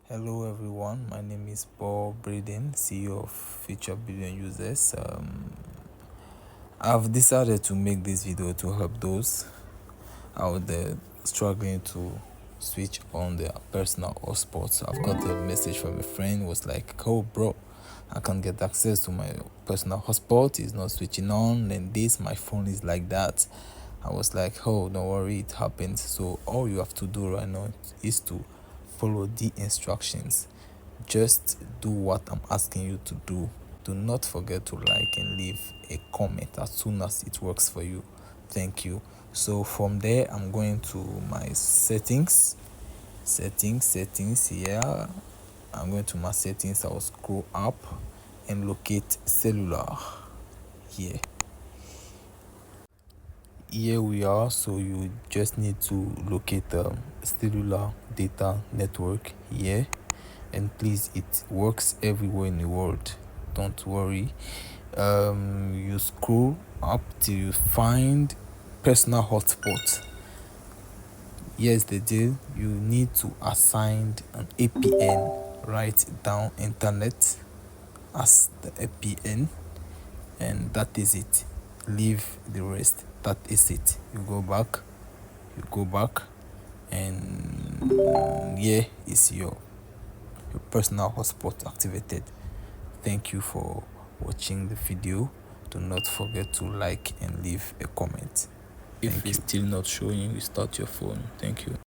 Hello everyone, my name is Paul Braden, CEO of Future Billion Users. I've decided to make this video to help those out there struggling to switch on their personal hotspots. I've got a message from a friend who was like, "Oh bro, I can't get access to my personal hotspot, it's not switching on, and this my phone is like that." I was like, "Oh, don't worry, it happens." So all you have to do right now is to follow the instructions. Just do what I'm asking you to do. Do not forget to like and leave a comment as soon as it works for you. Thank you. So from there, I'm going to my settings. Yeah. I'm going to my settings. I'll scroll up and locate cellular. Here. Here we are. So you just need to locate the cellular data network here. And please, it works everywhere in the world, don't worry. You scroll up till you find personal hotspot. Here's the deal: you need to assign an APN. Write down internet as the APN, and that is it. Leave the rest. That is it. You go back and here is your personal hotspot activated. Thank you for watching the video. Do not forget to like and leave a comment. If it's still not showing, restart your phone. Thank you.